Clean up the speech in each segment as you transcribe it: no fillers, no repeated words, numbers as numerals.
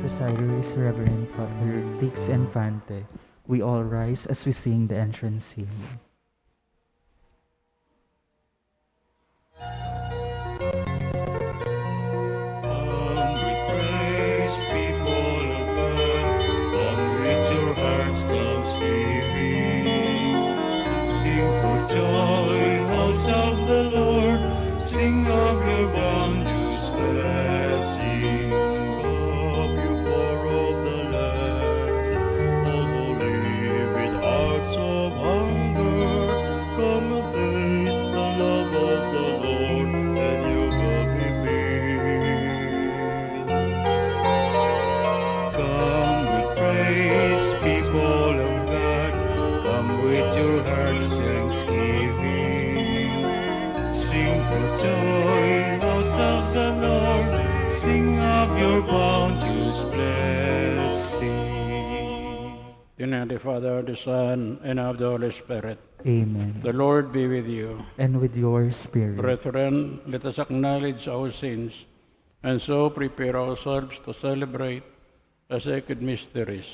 Presider is Reverend Father Dix Infante. We all rise as we sing the entrance hymn. In the name of the Father, the Son, and of the Holy Spirit. Amen. The Lord be with you. And with your spirit. Brethren, let us acknowledge our sins and so prepare ourselves to celebrate the sacred mysteries.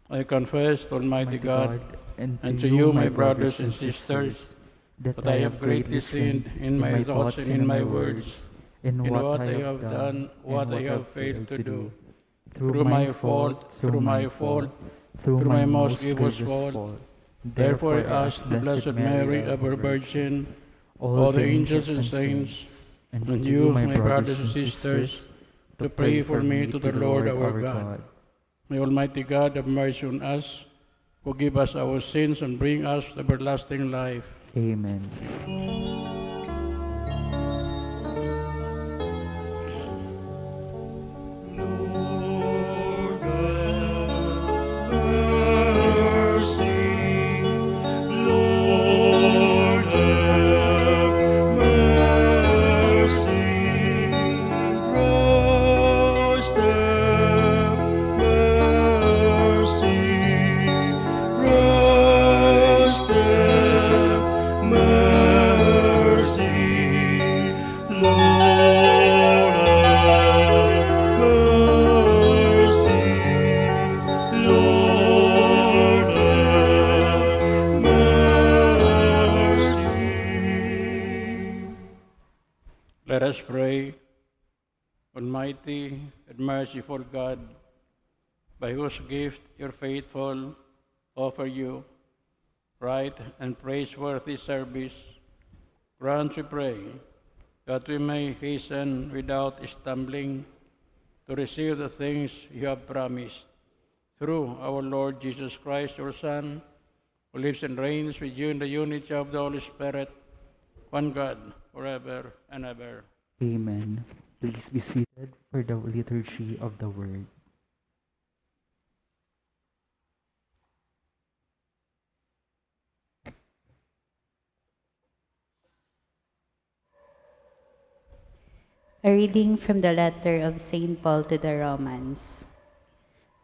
I confess to Almighty God and to you, my brothers and sisters, that I have greatly sinned in my thoughts and in my words, in what I have done, what I have failed to do. Through my fault, through my most grievous fault. Therefore I ask the Blessed Mary, ever Virgin, all the angels and saints, and you, my brothers and sisters, to pray for me to the Lord our God. May Almighty God have mercy on us, forgive us our sins, and bring us to everlasting life. Amen. Let us pray. Almighty and merciful God, by whose gift your faithful offer you right and praiseworthy service, grant, we pray, that we may hasten without stumbling to receive the things you have promised. Through our Lord Jesus Christ, your Son, who lives and reigns with you in the unity of the Holy Spirit, one God, forever and ever. Amen. Please be seated for the liturgy of the Word. A reading from the letter of St. Paul to the Romans.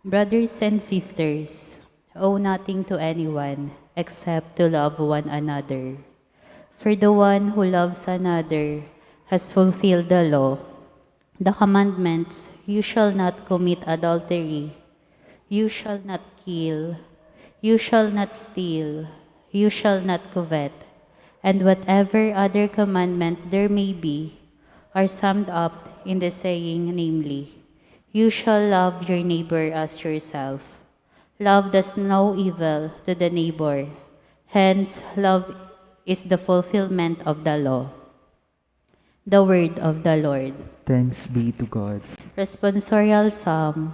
Brothers and sisters, owe nothing to anyone except to love one another. For the one who loves another has fulfilled the law. The commandments, you shall not commit adultery, you shall not kill, you shall not steal, you shall not covet, and whatever other commandment there may be, are summed up in the saying, namely, you shall love your neighbor as yourself. Love does no evil to the neighbor. Hence, love is the fulfillment of the law. The word of the Lord. Thanks be to God. Responsorial Psalm.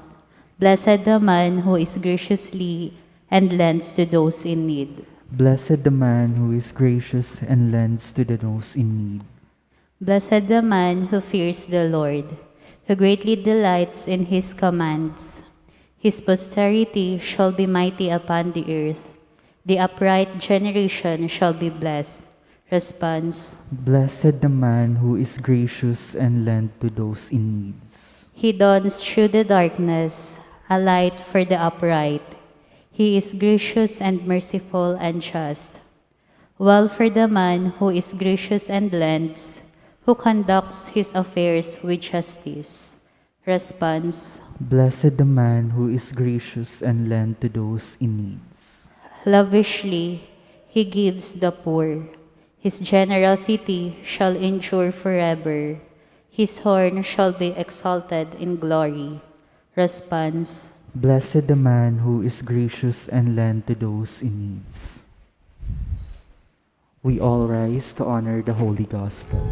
Blessed the man who is graciously and lends to those in need. Blessed the man who is gracious and lends to those in need. Blessed the man who fears the Lord, who greatly delights in his commands. His posterity shall be mighty upon the earth. The upright generation shall be blessed. Response. Blessed the man who is gracious and lends to those in need. He dawns through the darkness, a light for the upright. He is gracious and merciful and just. Well for the man who is gracious and lends, who conducts his affairs with justice. Response: Blessed the man who is gracious and lend to those in needs. lavishly he gives the poor. His generosity shall endure forever. His horn shall be exalted in glory. Response: Blessed the man who is gracious and lend to those in needs. We all rise to honor the Holy Gospel.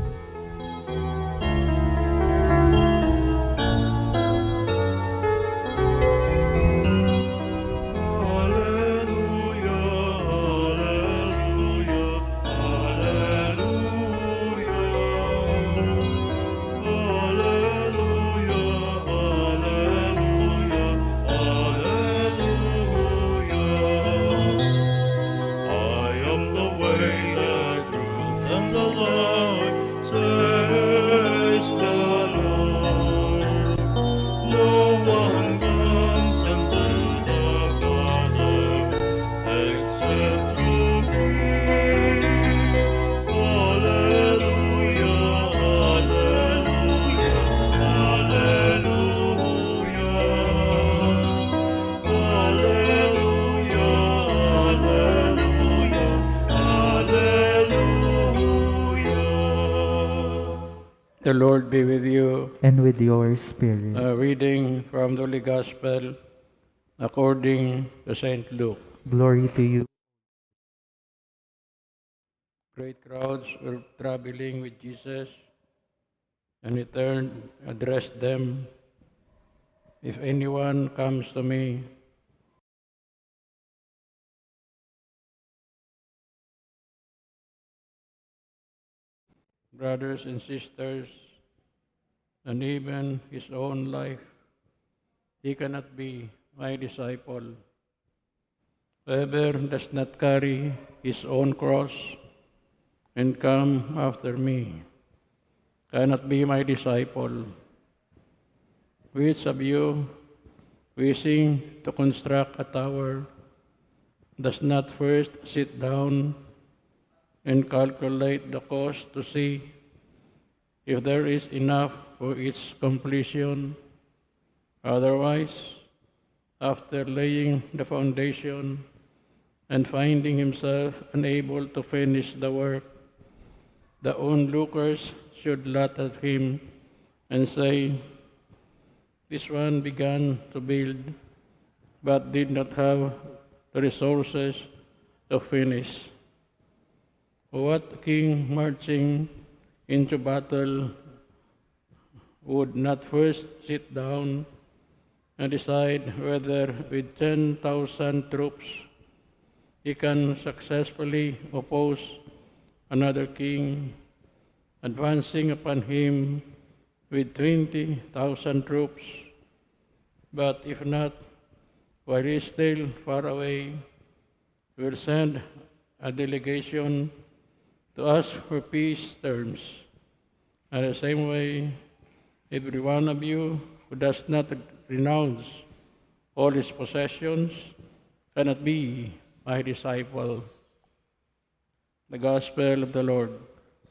The Lord be with you. And with your spirit. A reading from the Holy Gospel according to St. Luke. Glory to you. Great crowds were traveling with Jesus, and he turned, addressed them, "If anyone comes to me brothers and sisters, and even his own life, he cannot be my disciple. Whoever does not carry his own cross and come after me cannot be my disciple. Which of you, wishing to construct a tower, does not first sit down and calculate the cost to see if there is enough for its completion? Otherwise, after laying the foundation and finding himself unable to finish the work, the onlookers should laugh at him and say, 'This one began to build, but did not have the resources to finish.' What king marching into battle would not first sit down and decide whether with 10,000 troops he can successfully oppose another king advancing upon him with 20,000 troops? But if not, while he is still far away, will send a delegation to ask for peace terms. And the same way, every one of you who does not renounce all his possessions cannot be my disciple." The Gospel of the Lord.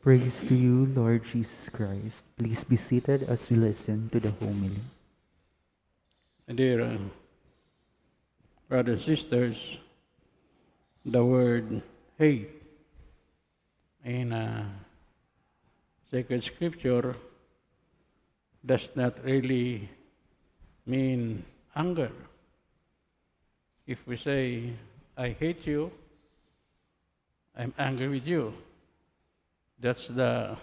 Praise to you, Lord Jesus Christ. Please be seated as we listen to the homily. Dear brothers and sisters, the word hate in sacred scripture does not really mean anger. If we say, "I hate you," I'm angry with you. That's the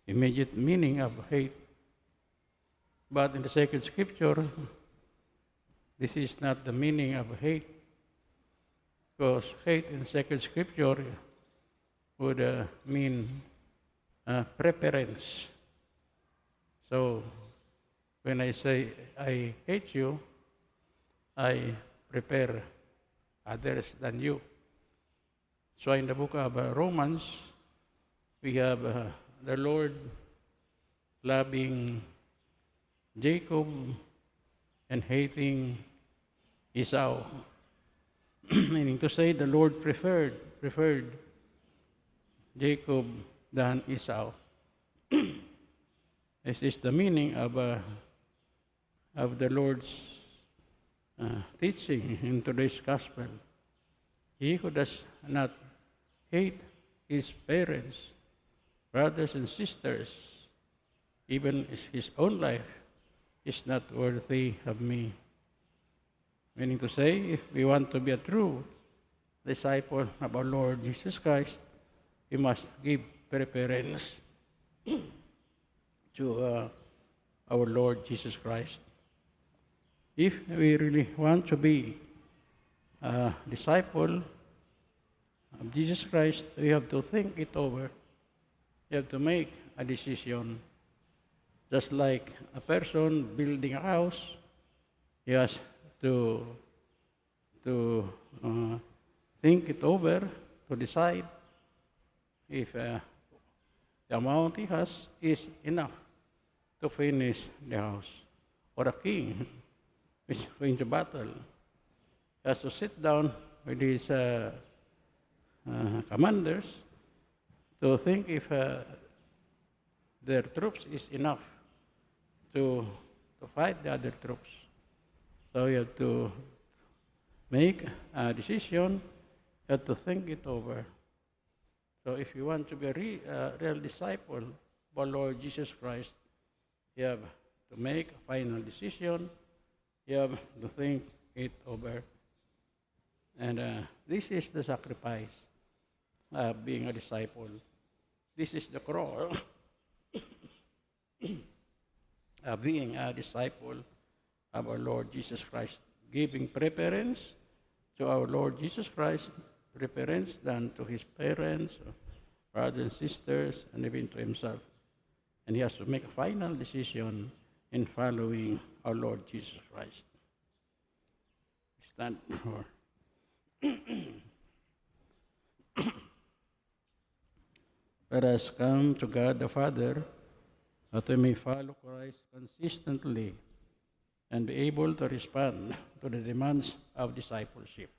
immediate meaning of hate. But in the sacred scripture, this is not the meaning of hate. Because hate in sacred scripture would mean preference. So when I say I hate you, I prefer others than you. So in the book of Romans, we have the Lord loving Jacob and hating Esau. Meaning to say the Lord preferred Jacob than Esau. This is the meaning of of the Lord's teaching in today's gospel. He who does not hate his parents, brothers and sisters, even his own life, is not worthy of me. Meaning to say, if we want to be a true disciple of our Lord Jesus Christ, we must give preference to our Lord Jesus Christ. If we really want to be a disciple of Jesus Christ, we have to think it over. We have to make a decision. Just like a person building a house, he has to think it over, to decide if the amount he has is enough to finish the house. Or a king who is going to battle, he has to sit down with his commanders to think if their troops is enough to fight the other troops. So you have to make a decision, you have to think it over. So if you want to be a real disciple of our Lord Jesus Christ, you have to make a final decision, you have to think it over. And this is the sacrifice of being a disciple. This is the call of being a disciple of our Lord Jesus Christ, giving preference to our Lord Jesus Christ, preference than to his parents, brothers and sisters, and even to himself. And he has to make a final decision in following our Lord Jesus Christ. Stand for. Let us come to God the Father, that we may follow Christ consistently and be able to respond to the demands of discipleship.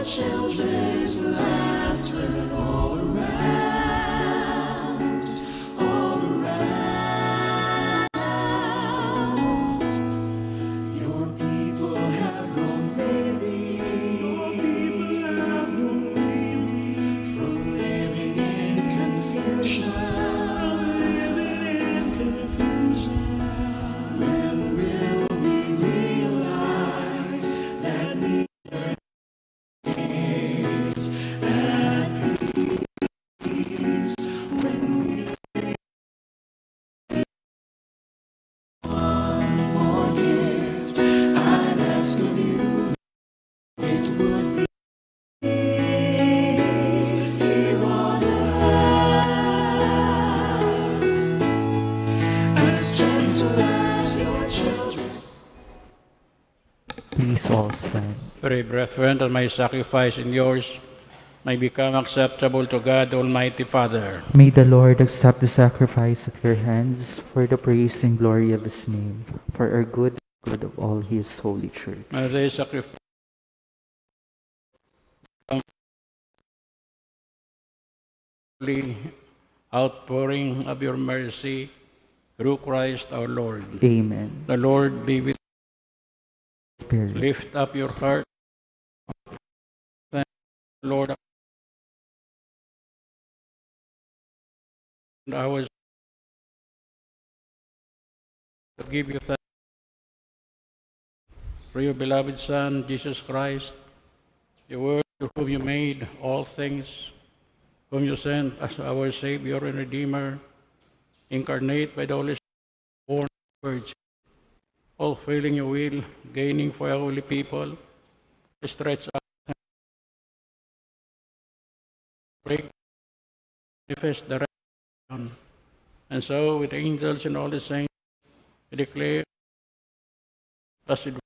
Children's laughter all around, all around. Your people have grown weary. Your people have grown weary from living in confusion. Living in confusion. When will we realize that we are stand. Pray, brethren, that my sacrifice and yours may become acceptable to God, Almighty Father. May the Lord accept the sacrifice at your hands for the praise and glory of his name, for our good and good of all his holy church. May they sacrifice outpouring of your mercy through Christ our Lord. Amen. The Lord be with you. Spirit. Lift up your heart. Thank the Lord. And I was to give you thanks for your beloved Son, Jesus Christ, the Word to whom you made all things, whom you sent as our Savior and Redeemer, incarnate by the Holy Spirit, born of the Virgin, fulfilling your will, gaining for a holy people, stretch out and break, manifest the resurrection. And so, with the angels and all the saints, we declare, as it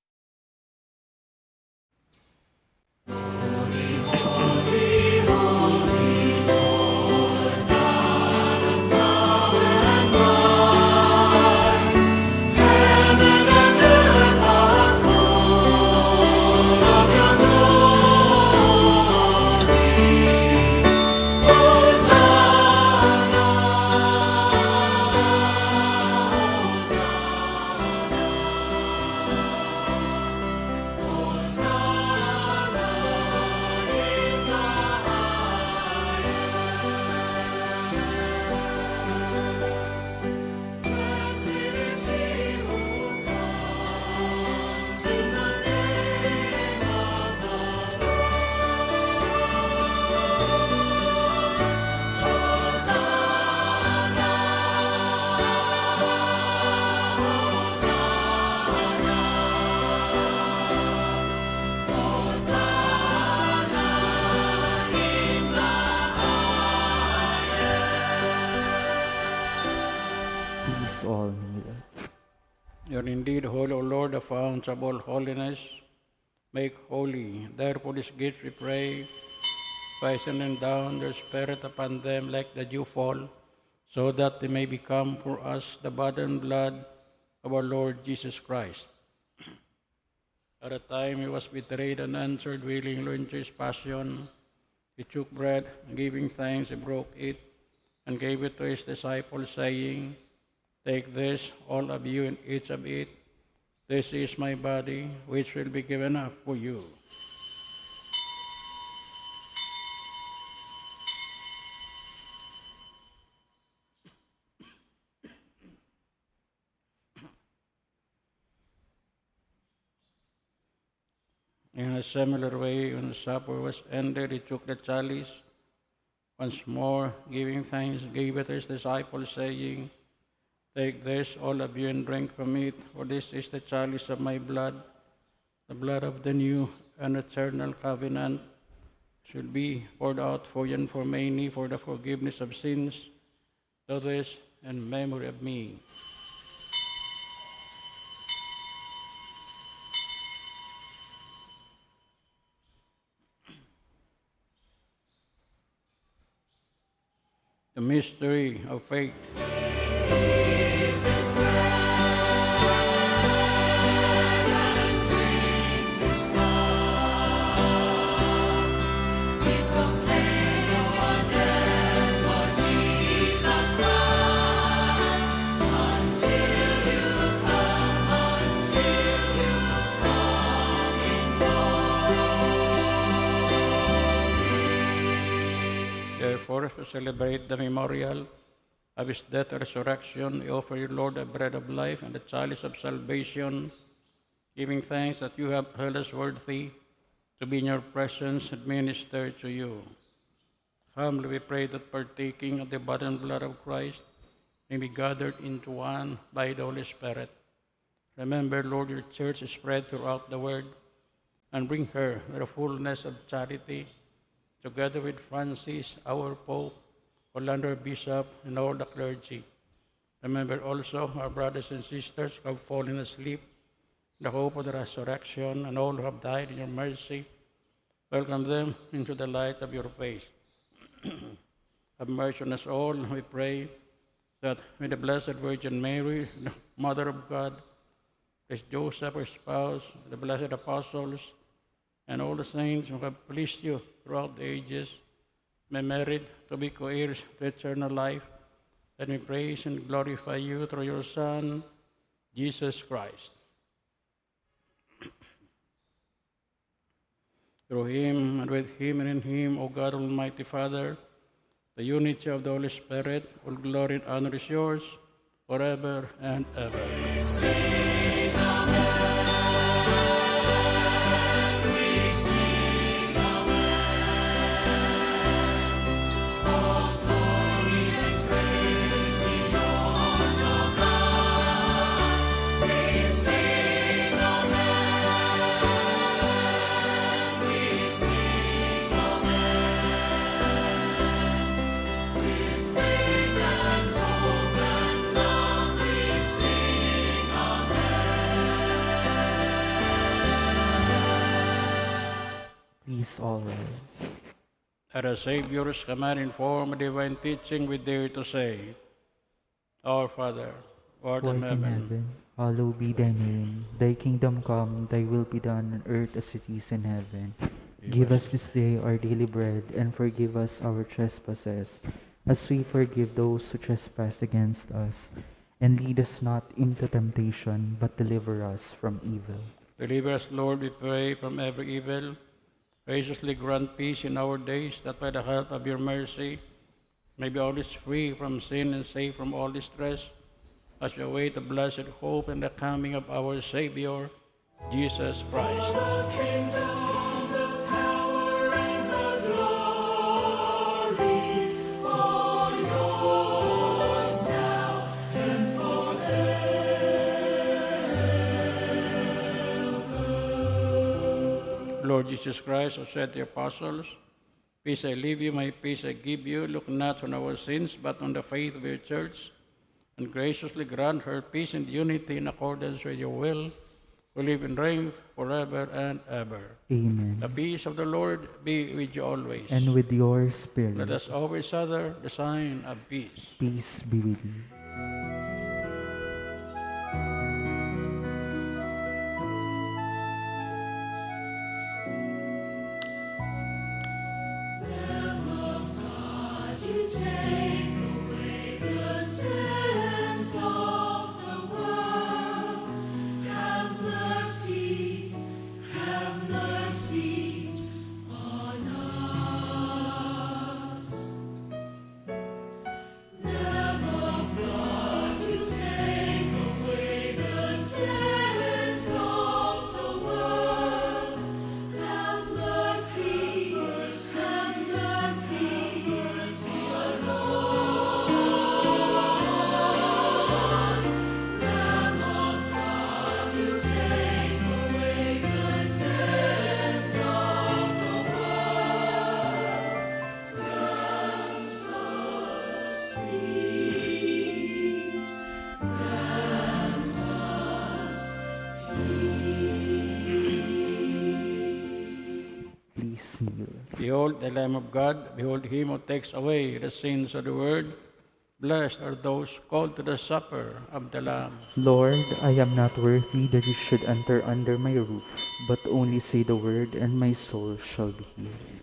Please all kneel. you are indeed holy, O Lord, the fount of all holiness. Make holy, therefore, these gifts we pray, by sending down your Spirit upon them like the dew fall, so that they may become for us the body and blood of our Lord Jesus Christ. At the time he was betrayed and answered willingly into his passion, he took bread, and giving thanks, he broke it, and gave it to his disciples, saying, "Take this, all of you, and eat of it. This is my body, which will be given up for you." In a similar way, when the supper was ended, he took the chalice. Once more, giving thanks, gave it to his disciples, saying, "Take this, all of you, and drink from it, for this is the chalice of my blood, the blood of the new and eternal covenant, should be poured out for you and for many for the forgiveness of sins. Do this in memory of me." The mystery of faith. Therefore, to celebrate the memorial of his death and resurrection, we offer you, Lord, the bread of life and the chalice of salvation, giving thanks that you have held us worthy to be in your presence and minister to you. Humbly we pray that partaking of the body and blood of Christ may be gathered into one by the Holy Spirit. Remember, Lord, your church is spread throughout the world, and bring her with the fullness of charity, together with Francis, our Pope, Orlando, Bishop, and all the clergy. Remember also our brothers and sisters who have fallen asleep the hope of the resurrection, and all who have died in your mercy, welcome them into the light of your face. Have mercy on us all, we pray, that with the Blessed Virgin Mary, the Mother of God, Blessed Joseph, her spouse, the blessed apostles, and all the saints who have pleased you throughout the ages, may merit to be co-heirs to eternal life. Let me praise and glorify you through your Son, Jesus Christ. Through him, and with him, and in him, O God, Almighty Father, the unity of the Holy Spirit, all glory and honor is yours forever and ever. Please all rise. At our Savior's command in form of divine teaching, we dare to say, Our Father, who art in heaven, Hallowed be thy name. Thy kingdom come, thy will be done on earth as it is in heaven. Give us this day our daily bread, and forgive us our trespasses, as we forgive those who trespass against us. And lead us not into temptation, but deliver us from evil. deliver us, Lord, we pray, from every evil. Graciously grant peace in our days, that by the help of your mercy may be always free from sin and safe from all distress, as we await the blessed hope and the coming of our Savior, Jesus Christ. The kingdom, the power, and the glory, all yours now and forever. Lord Jesus Christ, who said to the apostles, Peace I leave you, my peace I give you. Look not on our sins, but on the faith of your church, and graciously grant her peace and unity in accordance with your will, who live and reign forever and ever. Amen. The peace of the Lord be with you always. And with your spirit. Let us offer each other the sign of peace. Peace be with you. You take away the sins of the world. Have mercy on us. Lamb of God, you take away the sins of the world. Have mercy on us. Lamb of God, you take away the sins of the world. Grant us peace. Grant us Please kneel. Behold the Lamb of God, behold him who takes away the sins of the world. Blessed are those called to the supper of the Lamb. Lord, I am not worthy that you should enter under my roof, but only say the word, and my soul shall be healed.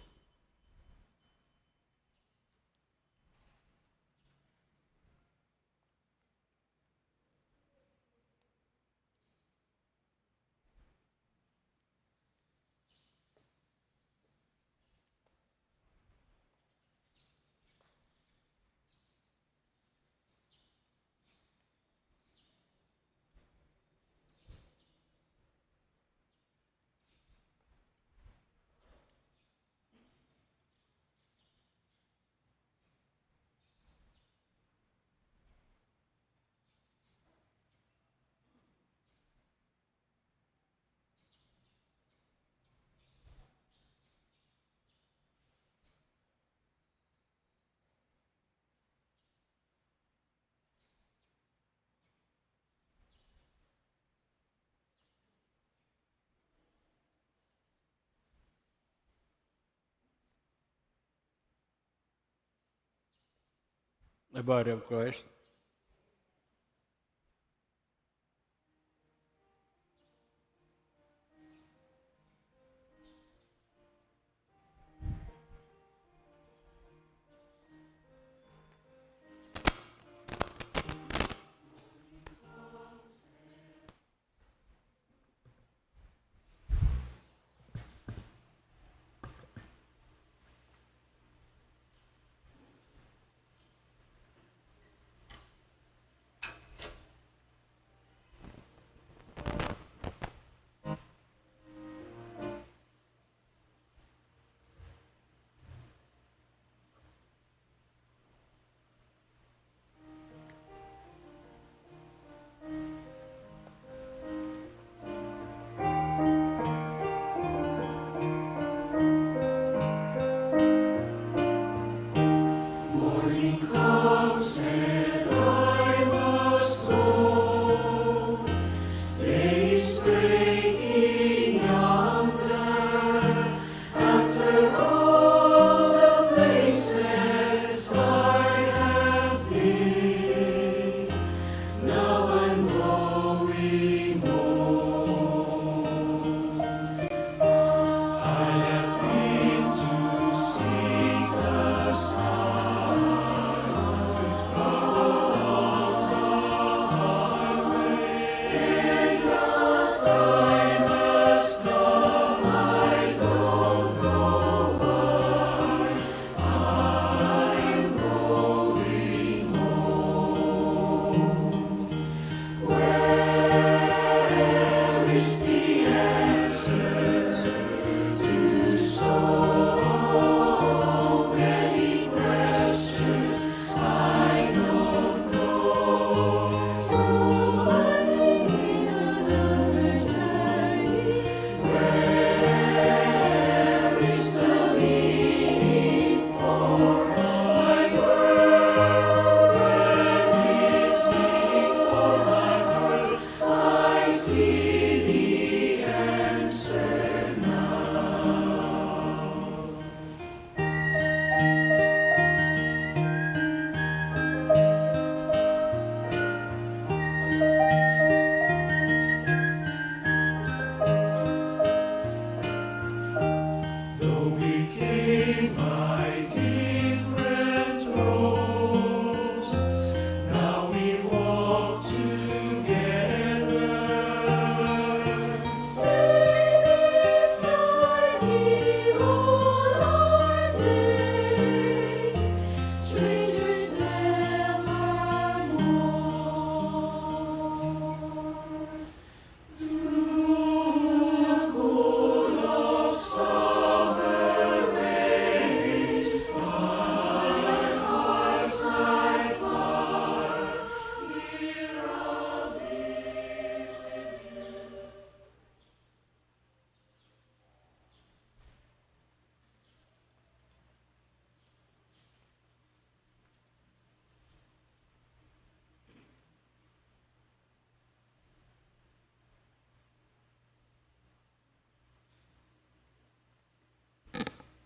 the body of Christ.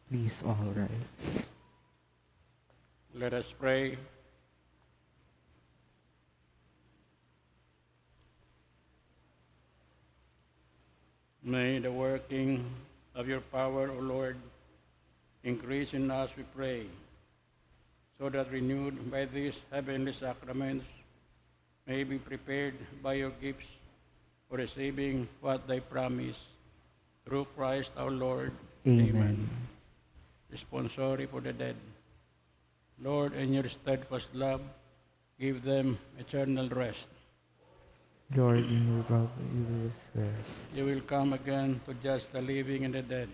Please all rise. Let us pray. May the working of your power, O Lord, increase in us, we pray, so that renewed by these heavenly sacraments, may be prepared by your gifts for receiving what they promise. Through Christ our Lord. Amen. Responsory for the dead. Lord, in your steadfast love, give them eternal rest. Lord, in your love, you will rest. You will come again to judge the living and the dead.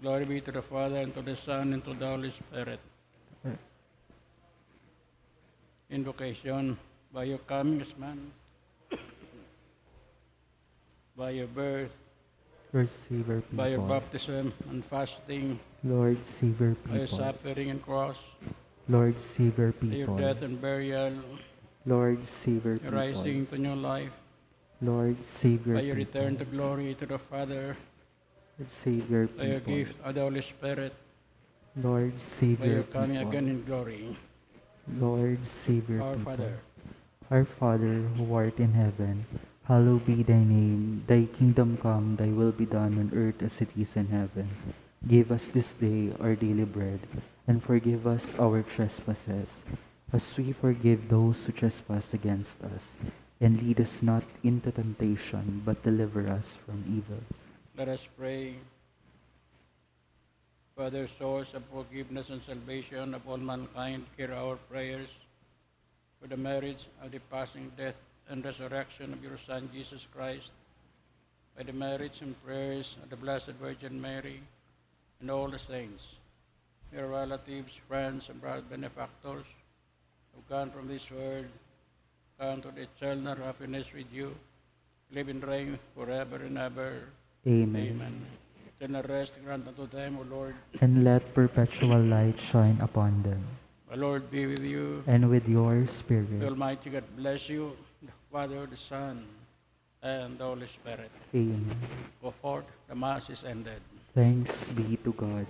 Glory be to the Father, and to the Son, and to the Holy Spirit. Invocation: by your coming as man, by your birth, Lord, save our people. by your baptism and fasting, Lord, save our by your people. suffering and cross, Lord, save our by your people. death and burial, Lord, save our your people. rising to new life, Lord, save your by your people. return to glory to the Father, Lord, save your by your people. gift of the Holy Spirit, Lord, save by your your coming people. again in glory. Lord, save your Our people. Father, Our Father, who art in heaven, hallowed be thy name. Thy kingdom come, thy will be done on earth as it is in heaven. Give us this day our daily bread, and forgive us our trespasses, as we forgive those who trespass against us. And lead us not into temptation, but deliver us from evil. let us pray. Father, source of forgiveness and salvation of all mankind, hear our prayers for the merits of the passing death and resurrection of your Son, Jesus Christ, by the merits and prayers of the Blessed Virgin Mary and all the saints, your relatives, friends, and brother benefactors who come from this world, come to the eternal happiness with you, live and reign forever and ever. Amen. Amen. Eternal rest grant unto them, O Lord. And let perpetual light shine upon them. The Lord be with you. And with your The spirit. Almighty God bless you, the Father, the Son, and the Holy Spirit. Amen. Go forth, the Mass is ended. Thanks be to God.